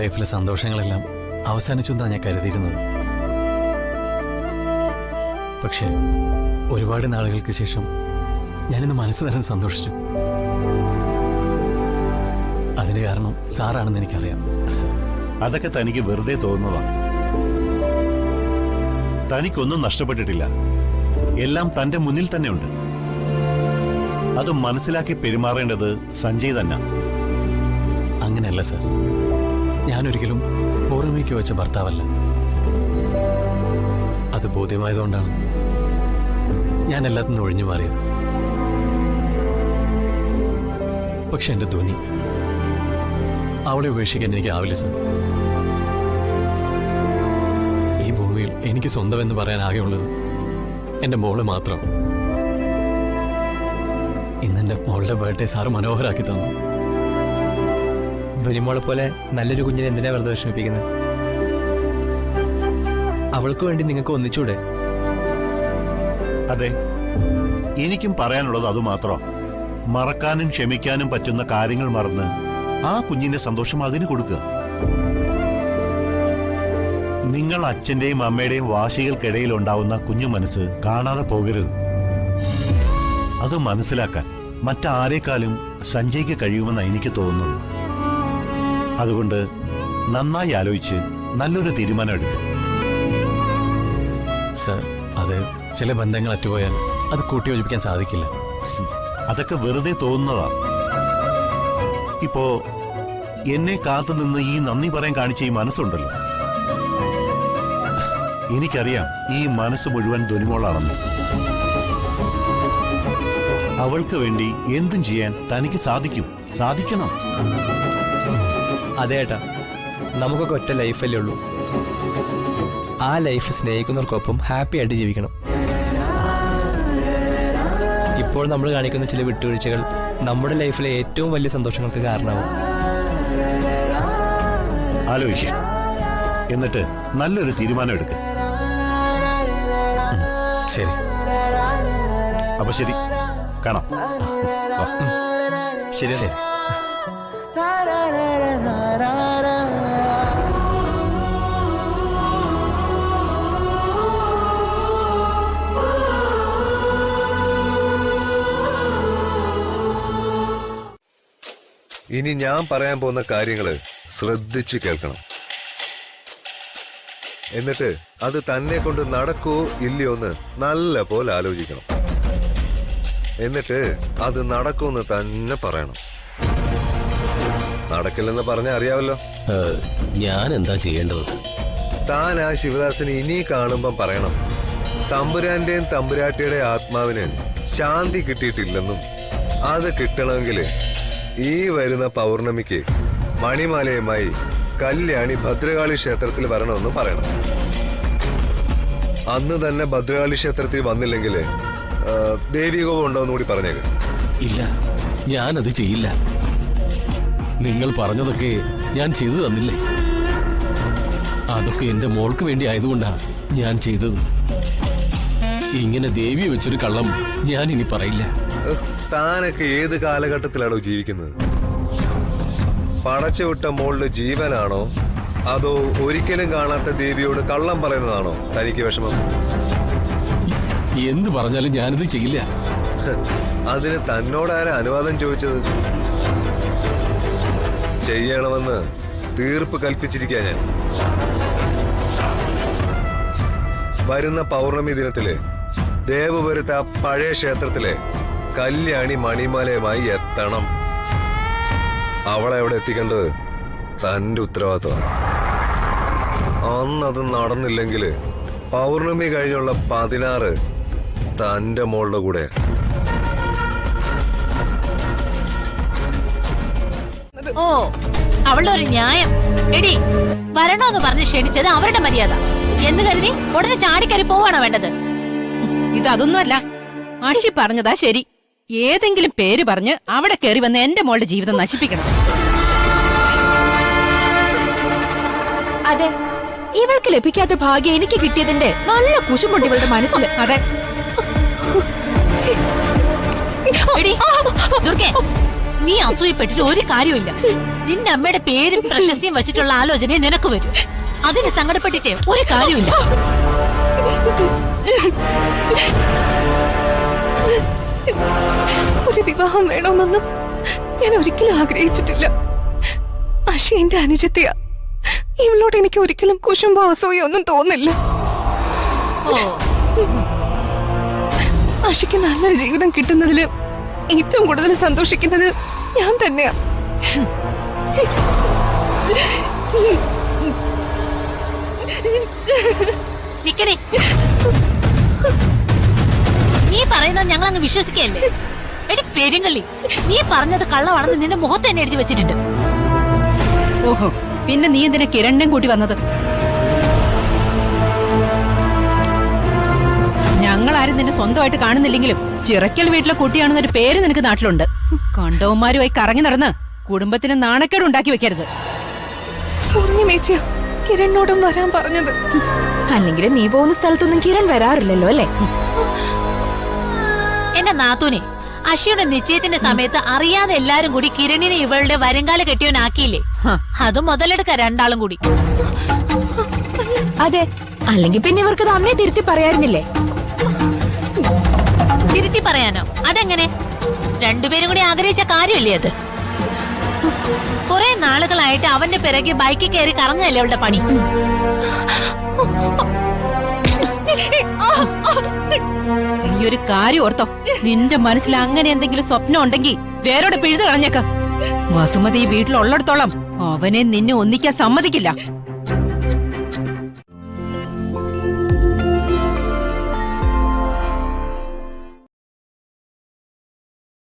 ലൈഫിലെ സന്തോഷങ്ങളെല്ലാം അവസാനിച്ചു എന്നാണ് ഞാൻ കരുതിയിരുന്നത്. പക്ഷേ ഒരുപാട് നാളുകൾക്ക് ശേഷം ഞാനിന്ന് മനസ്സ് നിറഞ്ഞ് സന്തോഷിച്ചു. അതിന് കാരണം സാറാണെന്ന് എനിക്കറിയാം. അതൊക്കെ തനിക്ക് വെറുതെ തോന്നുന്നതാണ്. തനിക്കൊന്നും നഷ്ടപ്പെട്ടിട്ടില്ല. എല്ലാം തന്റെ മുന്നിൽ തന്നെ ഉണ്ട്. അത് മനസ്സിലാക്കി പെരുമാറേണ്ടത് സഞ്ജയ് തന്നെ. അങ്ങനെയല്ല സാർ, ഞാനൊരിക്കലും ഓർമ്മയ്ക്ക് വെച്ച ഭർത്താവല്ല. അത് ബോധ്യമായതുകൊണ്ടാണ് ഞാൻ എല്ലാത്തിനും ഒഴിഞ്ഞു മാറിയത്. പക്ഷെ എന്റെ ധ്വനി, അവളെ ഉപേക്ഷിക്കാൻ എനിക്കാവില്ല സാർ. ഈ ഭൂമിയിൽ എനിക്ക് സ്വന്തമെന്ന് പറയാൻ ആകെയുള്ളത് എന്റെ മോള് മാത്രം. ഇന്നെന്റെ മോളുടെ ബർത്ത്ഡേ സാറ് മനോഹരാക്കി തന്നു. ധ്വനിമോളെ പോലെ നല്ലൊരു കുഞ്ഞിനെ എന്തിനാ വെറുതെ വിഷമിപ്പിക്കുന്നത്? അവൾക്ക് വേണ്ടി നിങ്ങൾക്ക് ഒന്നിച്ചൂടെ? അതെ, എനിക്കും പറയാനുള്ളത് അതുമാത്രം. മറക്കാനും ക്ഷമിക്കാനും പറ്റുന്ന കാര്യങ്ങൾ മറന്ന് ആ കുഞ്ഞിന്റെ സന്തോഷം അതിന് കൊടുക്കുക. നിങ്ങൾ അച്ഛന്റെയും അമ്മയുടെയും വാശികൾക്കിടയിൽ ഉണ്ടാവുന്ന കുഞ്ഞു മനസ്സ് കാണാതെ പോകരുത്. അത് മനസ്സിലാക്കാൻ മറ്റാരേക്കാളും സഞ്ജയ്ക്ക് കഴിയുമെന്ന് എനിക്ക് തോന്നുന്നു. അതുകൊണ്ട് നന്നായി ആലോചിച്ച് നല്ലൊരു തീരുമാനം എടുക്കുക. സാർ, അത് ചില ബന്ധങ്ങൾ അറ്റുപോയാൽ അത് കൂട്ടിയോജിപ്പിക്കാൻ സാധിക്കില്ല. അതൊക്കെ വെറുതെ തോന്നുന്നതാ. ഇപ്പോ എന്നെ കാത്തുനിന്ന് ഈ നന്ദി പറയാൻ കാണിച്ച ഈ മനസ്സുണ്ടല്ലോ, എനിക്കറിയാം ഈ മനസ്സ് മുഴുവൻ ധ്വനിമോളാണെന്ന്. അവൾക്ക് വേണ്ടി എന്തും ചെയ്യാൻ തനിക്ക് സാധിക്കണം. അതെ ഏട്ടാ, നമുക്കൊക്കെ ഒറ്റ ലൈഫല്ലേ ഉള്ളൂ. ആ ലൈഫ് സ്നേഹിക്കുന്നവർക്കൊപ്പം ഹാപ്പി ആയിട്ട് ജീവിക്കണം. ഇപ്പോൾ നമ്മൾ കാണിക്കുന്ന ചില വിട്ടുവീഴ്ചകൾ നമ്മുടെ ലൈഫിലെ ഏറ്റവും വലിയ സന്തോഷങ്ങൾക്ക് കാരണമാവും. ആലോചിക്കുക, എന്നിട്ട് നല്ലൊരു തീരുമാനം എടുക്കുക. ശരി. അപ്പൊ ശരി, കാണാം. ശരി ശരി. ഇനി ഞാൻ പറയാൻ പോകുന്ന കാര്യങ്ങള് ശ്രദ്ധിച്ചു കേൾക്കണം. എന്നിട്ട് അത് തന്നെ കൊണ്ട് നടക്കുവോ ഇല്ലയോ എന്ന് നല്ല പോലെ ആലോചിക്കണം. എന്നിട്ട് അത് നടക്കുമെന്ന് തന്നെ പറയണം. നടക്കില്ലെന്ന് പറഞ്ഞാൽ അറിയാവല്ലോ. ഞാൻ എന്താ ചെയ്യേണ്ടത്? താൻ ആ ശിവദാസനെ ഇനി കാണുമ്പം പറയണം, തമ്പുരാന്റെയും തമ്പുരാട്ടിയുടെ ആത്മാവിന് ശാന്തി കിട്ടിയിട്ടില്ലെന്നും അത് കിട്ടണമെങ്കിൽ ഈ വരുന്ന പൗർണമിക്ക് മണിമാലയുമായി കല്യാണി ഭദ്രകാളി ക്ഷേത്രത്തിൽ വരണമെന്ന് പറയണം. അന്ന് തന്നെ ഭദ്രകാളി ക്ഷേത്രത്തിൽ വന്നില്ലെങ്കിൽ ദേവീകോപം ഉണ്ടോന്ന് കൂടി പറഞ്ഞേക്ക്. ഇല്ല, ഞാനത് ചെയ്യില്ല. നിങ്ങൾ പറഞ്ഞതൊക്കെ ഞാൻ ചെയ്തു തന്നില്ലേ? അതൊക്കെ എന്റെ മോൾക്ക് വേണ്ടി ആയതുകൊണ്ടാ ഞാൻ ചെയ്തത്. ഇങ്ങനെ ദേവിയെ വെച്ചൊരു കള്ളം ഞാൻ ഇനി പറയില്ല. താനൊക്കെ ഏത് കാലഘട്ടത്തിലാണോ ജീവിക്കുന്നത്? പടച്ചുവിട്ട മോളുടെ ജീവനാണോ അതോ ഒരിക്കലും കാണാത്ത ദേവിയോട് കള്ളം പറയുന്നതാണോ തനിക്ക് വിഷമം? എന്ത് പറഞ്ഞാലും ഞാനിത് ചെയ്യില്ല. അതിന് തന്നോടാരാ അനുവാദം ചോദിച്ചത്? ചെയ്യണമെന്ന് തീർപ്പ് കൽപ്പിച്ചിരിക്കാ ഞാൻ. വരുന്ന പൗർണമി ദിനത്തില് ദേവപുരത്തെ ആ പഴയ ക്ഷേത്രത്തിലെ കല്യാണി മണിമാലയുമായി എത്തണം. അവളെ എവിടെ എത്തിക്കേണ്ടത് തന്റെ ഉത്തരവാദിത്വമാണ്. അന്നത് നടന്നില്ലെങ്കിൽ പൗർണമി കഴിഞ്ഞുള്ള 16 തന്റെ മോളുടെ കൂടെ. ഓ, അവളുടെ ഒരു ന്യായം. എടി, വരണോന്ന് പറഞ്ഞ് ക്ഷണിച്ചത് അവരുടെ മര്യാദ എന്ന് കരുതി ഉടനെ ചാടിക്കറി പോവാണോ വേണ്ടത്? ഇതൊന്നുമല്ല, അഷി പറഞ്ഞതാ ശരി. ഏതെങ്കിലും പേര് പറഞ്ഞ് അവിടെ കയറി വന്ന് എന്റെ മോളുടെ ജീവിതം നശിപ്പിക്കണം. അതെ, ഇവൾക്ക് ലഭിക്കാത്ത ഭാഗ്യം എനിക്ക് കിട്ടിയതിന്റെ നല്ല കുശുമുണ്ട് ഇവളുടെ മനസ്സിൽ. അതെ, എടി ദുർഗേ, നീ അസൂയപ്പെട്ടിട്ട് ഒരു കാര്യമില്ല. നിന്റെ അമ്മയുടെ പേരും പ്രശസ്തിയും വെച്ചിട്ടുള്ള ആലോചന നിനക്ക് വരും. അതിന് സങ്കടപ്പെട്ടിട്ടേ ഒരു കാര്യമില്ല. ഒരു വിവാഹം വേണമെന്നൊന്നും ഞാൻ ഒരിക്കലും ആഗ്രഹിച്ചിട്ടില്ല. അശി എന്റെ അനുജത്തിയ. ഇവളോട് എനിക്ക് ഒരിക്കലും കുശുമ്പോ അസൂയ ഒന്നും തോന്നില്ല. ഓ, അഷിക്ക് നല്ലൊരു ജീവിതം കിട്ടുന്നതില് ഏറ്റവും കൂടുതൽ സന്തോഷിക്കുന്നത് ഞാൻ തന്നെയാ. നിക്കണേ. നീ പറയുന്നത് ഞങ്ങൾ അങ്ങ് വിശ്വസിക്കല്ലേ? എടി പെരുങ്ങള്ളി, നീ പറഞ്ഞത് കള്ളമാണെന്ന് നിന്റെ മുഖത്ത് തന്നെ എഴുതി വെച്ചിട്ടുണ്ട്. ഓഹോ, പിന്നെ നീ എന്തിനാ കിരണിനെയും കൂട്ടി വന്നത്? ഞങ്ങളാരും നിന്നെ സ്വന്തമായിട്ട് കാണുന്നില്ലെങ്കിലും ചിറക്കൽ വീട്ടിലെ കുട്ടിയാണെന്നൊരു പേര് നിനക്ക് നാട്ടിലുണ്ട്. കണ്ടവന്മാരുമായി കറങ്ങി നടന്ന് കുടുംബത്തിന് നാണക്കേട് ഉണ്ടാക്കി വെക്കരുത്. പൂർണ്ണിമേച്ചിയാ കിരണിനോടും വരാൻ പറഞ്ഞത്. അല്ലെങ്കിൽ നീ പോകുന്ന സ്ഥലത്തൊന്നും കിരൺ വരാറില്ലല്ലോ അല്ലേ? എന്റെ നാത്തൂനെ, അഷിയുടെ നിശ്ചയത്തിന്റെ സമയത്ത് അറിയാതെ എല്ലാരും കൂടി കിരണിനെ ഇവളുടെ വരുംകാല കെട്ടിയവനാക്കിയില്ലേ? അത് മുതലെടുക്ക രണ്ടാളും കൂടി. അതെ, അല്ലെങ്കിൽ പിന്നെ ഇവർക്ക് അമ്മയെ തിരുത്തി പറയായിരുന്നില്ലേ? തിരുത്തി പറയാനോ? അതെങ്ങനെ? രണ്ടുപേരും കൂടി ആഗ്രഹിച്ച കാര്യമല്ലേ അത്? കുറെ നാളുകളായിട്ട് അവന്റെ പിറകെ ബൈക്കിൽ കയറി കറങ്ങല്ലേ അവളുടെ പണി. ഈ ഒരു കാര്യം ഓർത്തോ, നിന്റെ മനസ്സിൽ അങ്ങനെ എന്തെങ്കിലും സ്വപ്നം ഉണ്ടെങ്കിൽ വേരോടെ പിഴുതു കളഞ്ഞേക്ക. വസുമതി ഈ വീട്ടിലുള്ളിടത്തോളം അവനെ നിന്നെ ഒന്നിക്കാൻ സമ്മതിക്കില്ല.